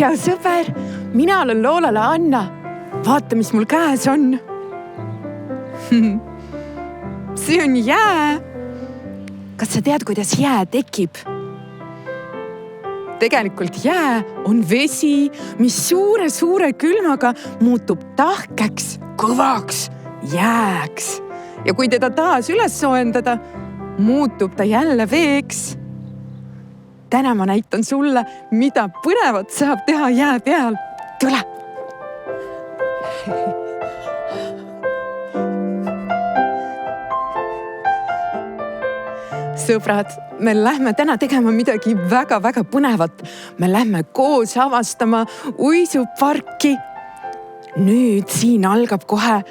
Tšau, sõber! Mina olen Loolala Anna. Vaata, mis mul käes on. See on jää. Kas sa tead, kuidas jää tekib? Tegelikult jää on vesi, mis suure külmaga muutub tahkeks, kõvaks, jääks. Ja kui teda taas üles soojendada, muutub ta jälle veeks. Täna ma näitan sulle, mida põnevat saab teha jää peal. Tule! Sõbrad, me lähme täna tegema midagi väga põnevat. Me lähme koos avastama uisuparki. Nüüd siin algab kohe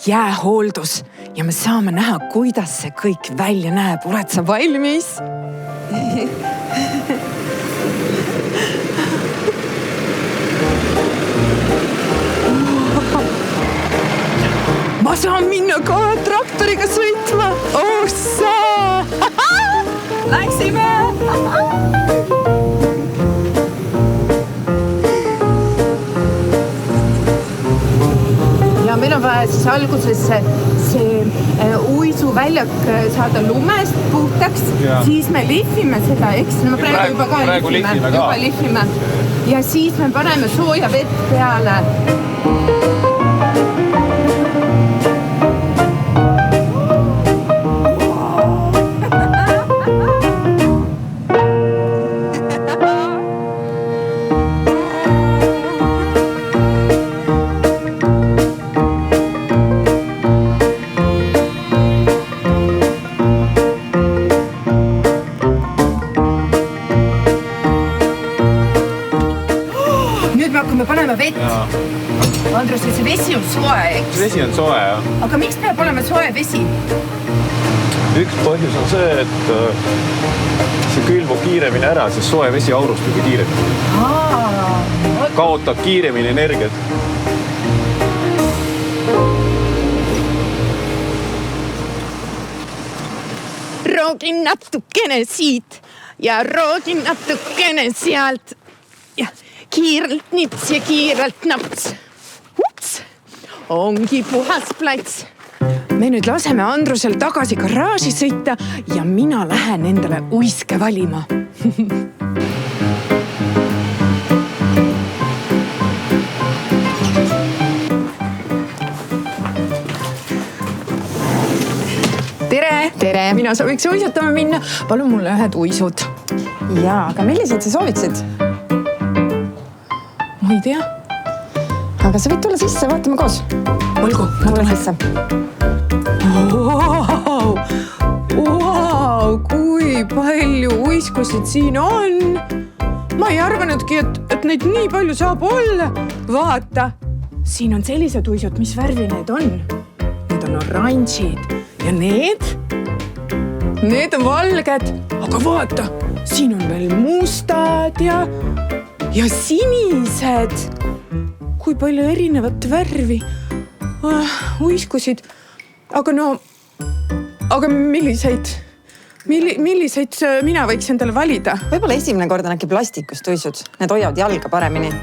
jäähooldus ja me saame näha, kuidas see kõik välja näeb. Oled sa valmis? Ma saan minna ka traktoriga sõitma. Ossa! Läksime! Ja meil on vaja siis alguses see uisuväljak saada lumest puhtaks, siis me lihvime seda, eks? No praegu juba ka lihvime. Ja siis me paneme sooja vett peale. Me paneme vett. Andrus, see vesi on soe, eks? Vesi on soe, jah. Aga miks peab olema soe vesi? Üks põhjus on see, et see külmub kiiremini ära, sest soe vesi aurustub kiiremini. Kaotab kiiremini energiat. Roogin natukene siit ja roogin natukene sealt. Ja kiirelt nips ja kiirelt naps. Ups! Ongi puhas plats. Me nüüd laseme Andrusel tagasi garaaži sõita ja mina lähen endale uiske valima. Tere! Mina sooviks uisutama minna. Palun mulle ühed uisud. Jaa, aga millised sa sooviksid? Ma ei tea. Aga sa võid tulla sisse, vaatame koos. Olgu, ma tulen sisse. Wow, kui palju uiskusid siin on. Ma ei arvanudki, et neid nii palju saab olla. Vaata, siin on sellised uisud, mis värvi need on. Need on oranžid ja need on valged. Aga vaata, siin on veel mustad ja sinised. Kui palju erinevat värvi. Uiskusid. Aga milliseid mina võiks endale valida? Võib-olla esimene kord on äkki plastikust uisud. Need hoiavad jalga paremini.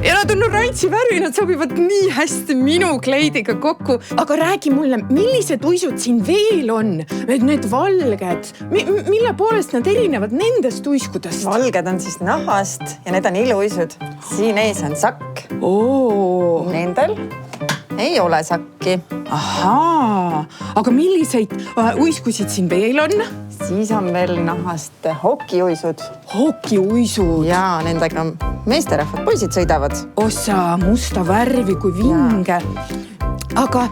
Ja nad on oranži värvi, nad sobivad nii hästi minu kleidiga kokku. Aga räägi mulle, millised uisud siin veel on? Need valged. Mille poolest nad erinevad nendest uiskudest? Valged on siis nahast ja need on iluuisud. Siin ees on sakk. Nendel ei ole sakki. Ahaa, aga milliseid uiskusid siin veel on? Siis on veel nahast hokiuisud. Hokiuisud? Jaa, nendega meesterahvad poisid sõidavad. Osa musta värvi kui vinge. Aga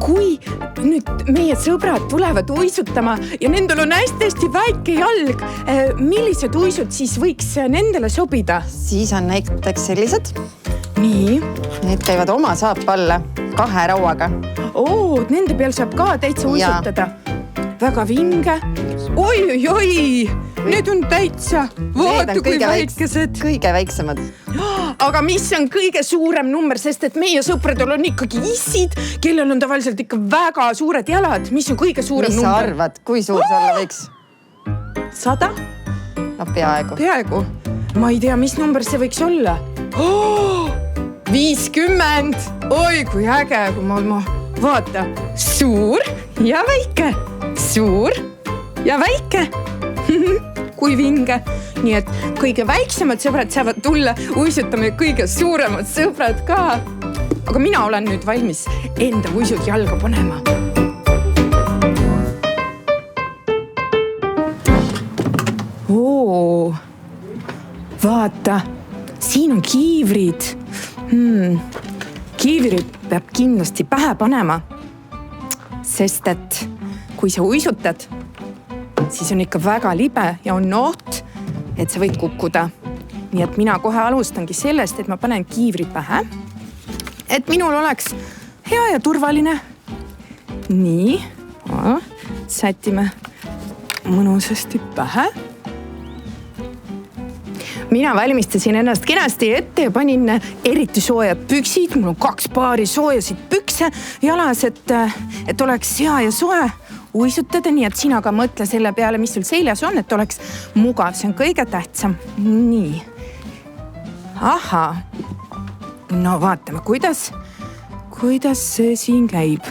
kui nüüd meie sõbrad tulevad uisutama ja nendel on hästi väike jalg, millised uisud siis võiks nendele sobida? Siis on näiteks sellised. Nii. Need käivad oma saapa alla 2 rauaga. Nende peal saab ka täitsa uisutada. Väga vinge. Oi! Need on täitsa. Vaata kui väikesed. Kõige väiksemad. Aga mis on kõige suurem number, sest et meie sõpradel on ikkagi issid, kellel on tavaliselt ikka väga suured jalad. Mis on kõige suurem number? Mis sa arvad, kui suur see olla võiks? 100? No peaaegu. Peaaegu. Ma ei tea, mis number see võiks olla. 50. Oi, kui äge, kui ma vaata. Suur ja väike. Suur ja väike. Kui vinge. Nii et kõige väiksemad sõbrad saavad tulla. Uisutame kõige suuremad sõbrad ka. Aga mina olen nüüd valmis enda uisud jalga panema. Vaata, siin on kiivrid. Kiivrid peab kindlasti pähe panema, sest et kui sa uisutad, siis on ikka väga libe ja on oht, et sa võid kukkuda. Nii et mina kohe alustangi sellest, et ma panen kiivrid pähe, et minul oleks hea ja turvaline. Nii, sätime mõnusasti pähe. Mina valmistasin ennast kenasti ette ja panin eriti soojad püksid. Mul on 2 paari soojasid pükse jalas, et oleks hea ja soe uisutada. Nii et sina ka mõtle selle peale, mis sul seljas on, et oleks mugav. See on kõige tähtsam. Nii. Aha. No vaatame, kuidas see siin käib.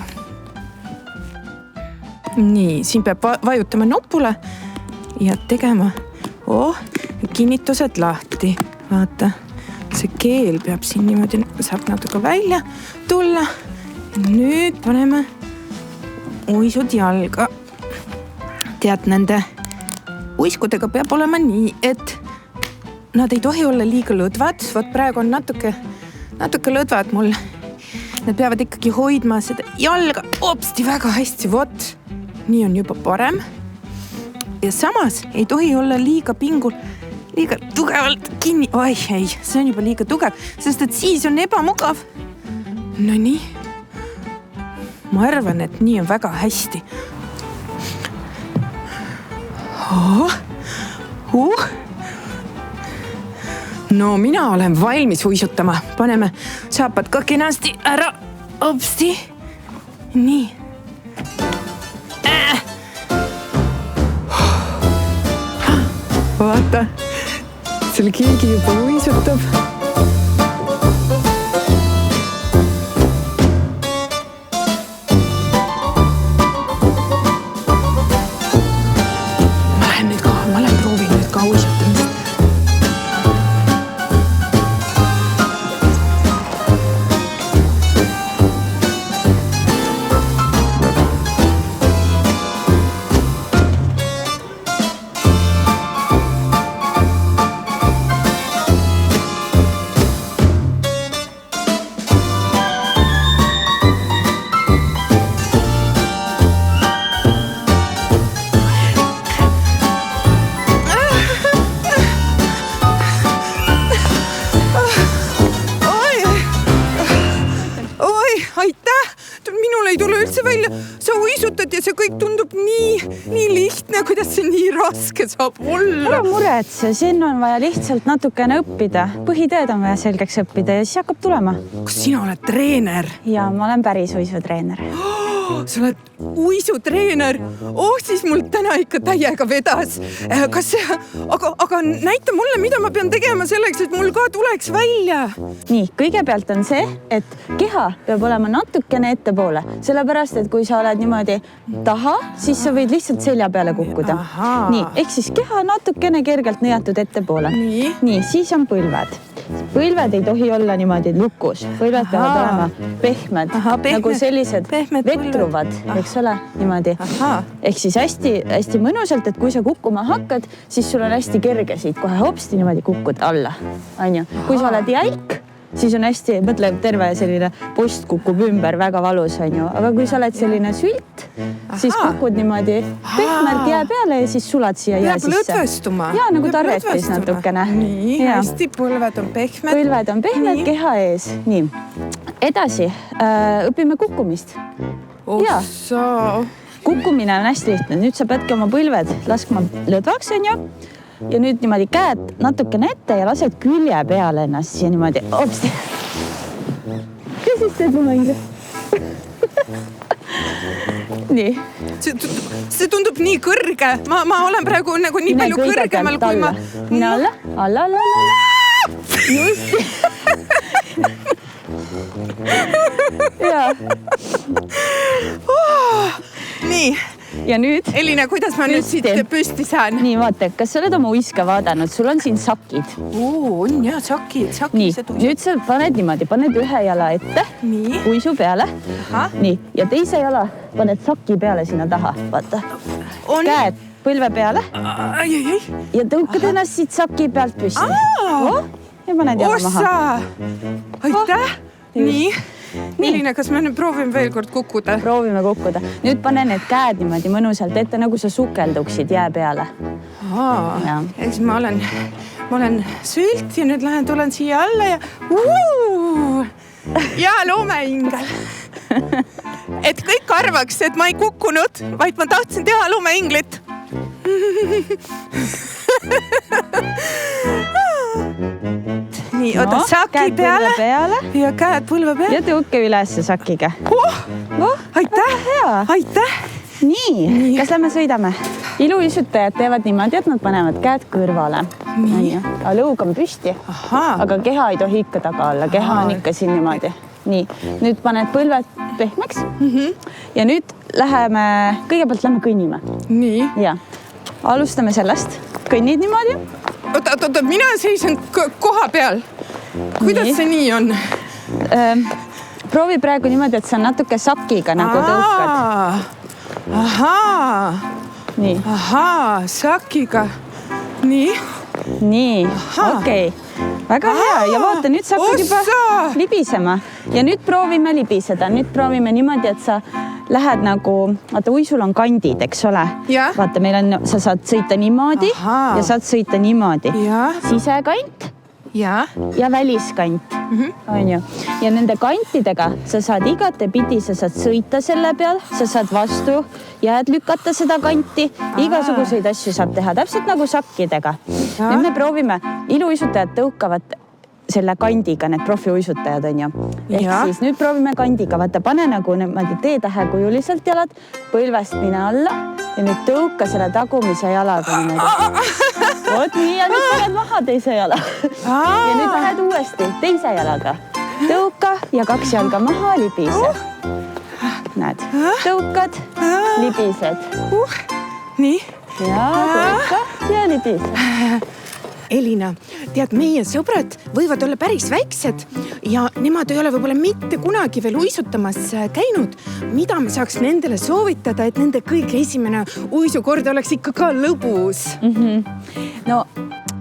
Nii, siin peab vajutama nupule ja tegema kinnitused lahti. Vaata, see keel peab siin niimoodi, saab natuke välja tulla. Nüüd paneme uisud jalga. Tead, nende uiskudega peab olema nii, et nad ei tohi olla liiga lõdvad. Vot praegu on natuke lõdvad mul. Nad peavad ikkagi hoidma seda jalga hopsti väga hästi. Vot, nii on juba parem. Ja samas ei tohi olla liiga tugevalt kinni. Oi, ei, see on juba liiga tugev, sest et siis on ebamugav. No nii. Ma arvan, et nii on väga hästi. No mina olen valmis uisutama. Paneme saapad ka kenasti ära. Hopsti. Nii. Vaata, seal keegi juba uisutab. Ma lähen proovin nüüd ka uisutamist. Minul ei tule üldse välja. Sa uisutad ja see kõik tundub nii lihtne, kuidas see nii raske saab olla. Ära muretse, siin on vaja lihtsalt natukene õppida. Põhitööd on vaja selgeks õppida ja siis hakkab tulema. Kas sina oled treener? Ja ma olen päris uisutreener. Sa oled uisutreener? Siis mul täna ikka täiega vedas. Aga näita mulle, mida ma pean tegema selleks, et mul ka tuleks välja. Nii, kõigepealt on see, et keha peab olema natukene ettepoole. Sellepärast, et kui sa oled niimoodi taha, siis sa võid lihtsalt selja peale kukkuda. Nii, ehk siis keha natukene kergelt nõjatud ettepoole. Nii, siis on põlved. Põlved ei tohi olla niimoodi lukus. Põlved peavad olema pehmed, nagu sellised vetruvad, eks ole, niimoodi. Ehk siis hästi mõnusalt, et kui sa kukkuma hakkad, siis sul on hästi kerge siit kohe hopsti niimoodi kukkud alla. Kui sa oled jälk, siis on hästi, mõtle, terve selline post kukub ümber, väga valus, aga kui sa oled selline sült, siis kukud niimoodi pehmelt jää peale ja siis sulad siia jää sisse. Peab lõdvestuma. Jaa, nagu tarretis natukene. Nii, hästi, põlved on pehmed. Põlved on pehmed, keha ees. Nii, edasi õpime kukkumist. Kukkumine on hästi lihtne. Nüüd sa peadki oma põlved laskma lõdvaks, ja nüüd niimoodi käed natukene ette ja lased külje peale ennast siia niimoodi. Hopsti. Kes siis teed mu mängile? nii. See tundub nii kõrge. Ma olen praegu nagu nii palju kõrgemal, kui ma... Mine alla. Just. Jaa. Nii. Ja nüüd? Elina, kuidas ma nüüd siit püsti saan? Nii, vaata, kas sa oled oma uiske vaadanud? Sul on siin sakid. On jah, sakid. Nii, nüüd sa paned niimoodi, paned ühe jala ette, uisu peale. Nii, ja teise jala paned saki peale sinna taha, vaata. Käed põlve peale. Ja tõukad ennast siit saki pealt püsti. Ja paned jala maha. Aitäh! Nii. Elina, kas me nüüd proovime veel kord kukkuda? Proovime kukkuda. Nüüd pane need käed niimoodi mõnusalt ette, nagu sa sukelduksid jää peale. Eks ma olen sült ja nüüd tulen siia alla ja loomehingel. Et kõik arvaks, et ma ei kukkunud, vaid ma tahtsin teha loomehinglit. Nii, oota, saki peale ja käed põlve peale. Ja tõuke üles sakiga. Aitäh! Nii, kas lähme sõidame? Iluisutajad teevad niimoodi, et nad panevad käed kõrvale. Aga lõug on püsti, aga keha ei tohi ikka taga olla. Keha on ikka siin niimoodi. Nii, nüüd paned põlved pehmeks ja nüüd kõigepealt lähme kõnnime. Nii. Ja, alustame sellest. Kõnnid niimoodi. Oota, mina seisen koha peal. Kuidas see nii on? Proovi praegu niimoodi, et sa natuke sakiga nagu tõukad. Nii. Sakiga. Nii. Nii, okei. Väga hea ja vaata, nüüd sa hakkad juba libisema. Ja nüüd proovime libiseda. Nüüd proovime niimoodi, et sa lähed nagu, vaata, uisul on kandid, eks ole? Vaata, sa saad sõita niimoodi ja saad sõita niimoodi. Sisekant ja väliskant. On ju. Ja nende kantidega sa saad igatepidi, sa saad sõita selle peal, sa saad vastu, jääd lükata seda kanti, igasuguseid asju saab teha, täpselt nagu sakkidega. Nüüd me proovime, iluisutajad tõukavad selle kandiga, need profiuisutajad on ju. Ehk siis nüüd proovime kandiga, vaata, pane nagu T-tähe kujuliselt jalad, põlvest mine alla ja nüüd tõuka selle tagumise jalaga niimoodi. Vot nii ja nüüd paned maha teise jala. Ja nüüd lähed uuesti teise jalaga. Tõuka ja 2 jalga maha, libise. Näed, tõukad, libised. Nii. Ja tõuka ja libised. Elina, tead, meie sõbrad võivad olla päris väiksed ja nemad ei ole võib-olla mitte kunagi veel uisutamas käinud. Mida me saaks nendele soovitada, et nende kõige esimene uisukord oleks ikka ka lõbus? No,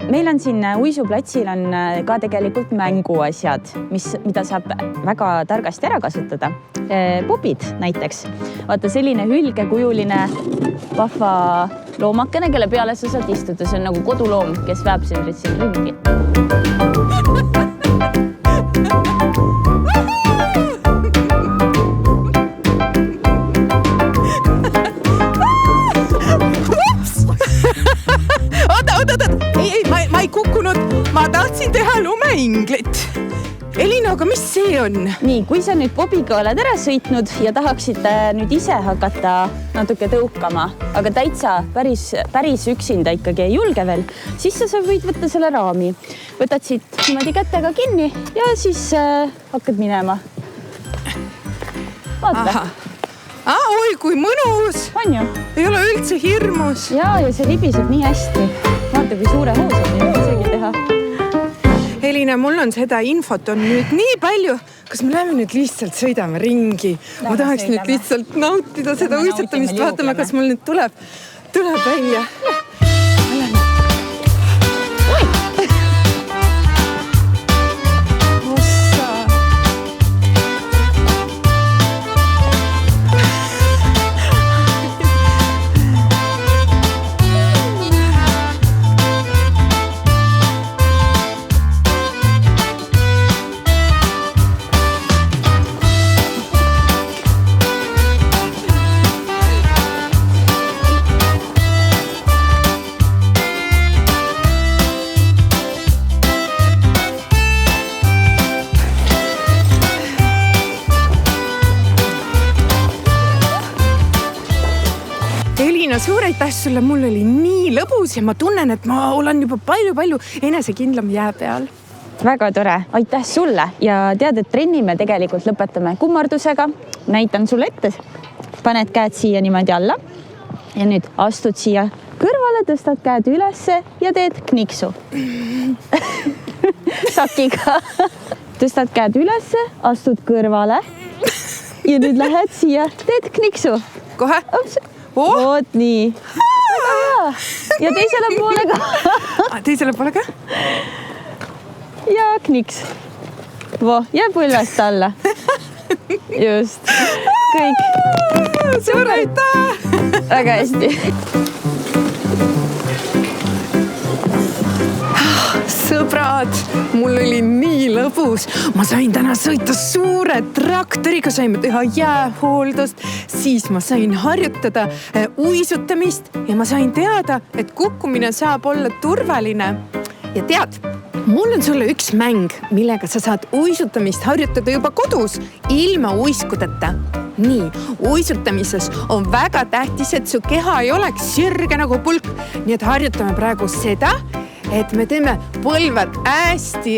meil on siin uisuplatsil on ka tegelikult mänguasjad, mida saab väga targasti ära kasutada. Popid näiteks. Vaata, selline hülgekujuline vahva loomakene, kelle peale sa saad istuda. See on nagu koduloom, kes väeb siin ringi. Oota. Ei, ma ei kukkunud. Ma tahtsin teha lumehinglit. Elina, aga mis see on? Nii, kui sa nüüd Bobiga oled ära sõitnud ja tahaksid nüüd ise hakata natuke tõukama, aga täitsa päris üksinda ikkagi ei julge veel, siis sa võid võtta selle raami. Võtad siit niimoodi kätega kinni ja siis hakkad minema. Vaata. Oi, kui mõnus! On ju? Ei ole üldse hirmus. Ja see libiseb nii hästi. Vaata, kui suure hoosa ei isegi teha. Elina, mul on seda infot on nüüd nii palju. Kas me läheme nüüd lihtsalt sõidame ringi? Ma tahaks nüüd lihtsalt nautida seda uisutamist. Vaatame, kas mul nüüd tuleb välja. Elina, suur aitäh sulle, mul oli nii lõbus ja ma tunnen, et ma olen juba palju-palju enesekindlam jää peal. Väga tore, aitäh sulle ja tead, et trenni me tegelikult lõpetame kummardusega. Näitan sulle ette. Paned käed siia niimoodi alla ja nüüd astud siia kõrvale, tõstad käed ülesse ja teed kniksu. Sakiga. Tõstad käed ülesse, astud kõrvale ja nüüd lähed siia, teed kniksu. Kohe? Oot nii. Väga hea. Ja teisele poole ka. Teisele poole ka? Ja kniks. Ja põlvest alla. Just. Kõik. Suur aitäh! Väga hästi. Sõbrad, mul oli nii lõbus. Ma sain täna sõita suure traktoriga, saime teha jäähooldust, siis ma sain harjutada uisutamist ja ma sain teada, et kukkumine saab olla turvaline. Ja tead, mul on sulle üks mäng, millega sa saad uisutamist harjutada juba kodus, ilma uiskudeta. Nii, uisutamises on väga tähtis, et su keha ei oleks sirge nagu pulk. Nii et harjutame praegu seda, et me teeme põlved hästi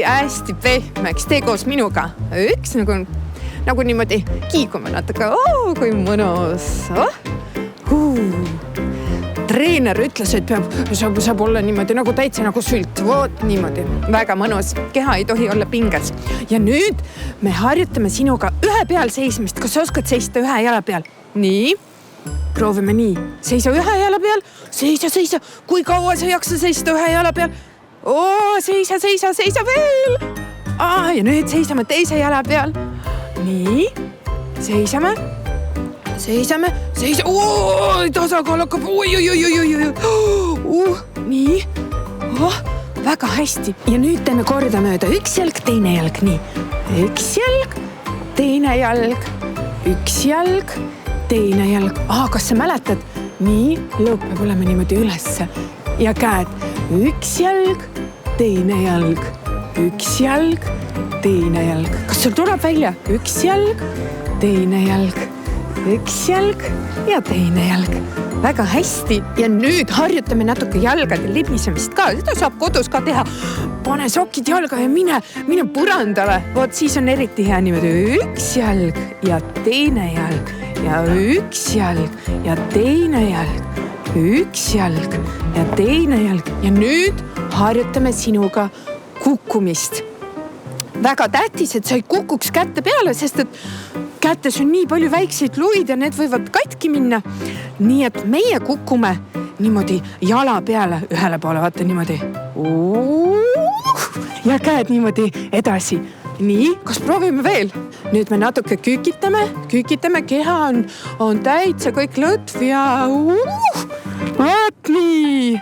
pehmeks. Tee koos minuga. Üks nagu niimoodi kiigume natuke. Kui mõnus. Treener ütles, et saab olla niimoodi nagu täitsa nagu sült. Voot niimoodi. Väga mõnus. Keha ei tohi olla pinges. Ja nüüd me harjutame sinuga ühe peal seismist. Kas sa oskad seista ühe jala peal? Nii. Proovime nii. Seisa ühe jala peal. Seisa. Kui kaua sa jaksa seista ühe jala peal? Seisa veel. Ja nüüd seisame teise jala peal. Nii. Seisame. Tasakaal hakkab. Nii. Väga hästi. Ja nüüd teeme korda mööda. Üks jalg, teine jalg. Nii. Üks jalg, teine jalg. Üks jalg, teine jalg. Kas sa mäletad? Nii, lõpp peab olema niimoodi ülesse. Ja käed. Üks jalg, teine jalg. Üks jalg, teine jalg. Kas sul tuleb välja? Üks jalg, teine jalg. Üks jalg ja teine jalg. Väga hästi. Ja nüüd harjutame natuke jalgade libisemist ka. Seda saab kodus ka teha. Pane sokid jalga ja mine põrandale. Voot siis on eriti hea niimoodi. Üks jalg ja teine jalg. Ja üks jalg ja teine jalg. Üks jalg ja teine jalg. Ja nüüd harjutame sinuga kukkumist. Väga tähtis, et sa ei kukuks kätte peale, sest et kätes on nii palju väikseid luid ja need võivad katki minna. Nii et meie kukume niimoodi jala peale ühele poole, vaata niimoodi. Ja käed niimoodi edasi. Nii, kas proovime veel? Nüüd me natuke kükitame, keha on täitsa kõik lõtv ja vaat nii.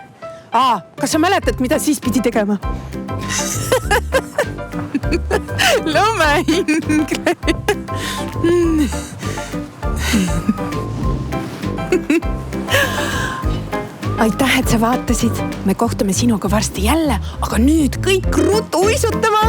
Kas sa mäletad, mida siis pidi tegema? Lõmehingre. Aitäh, et sa vaatasid. Me kohtume sinuga varsti jälle, aga nüüd kõik ruttu uisutama.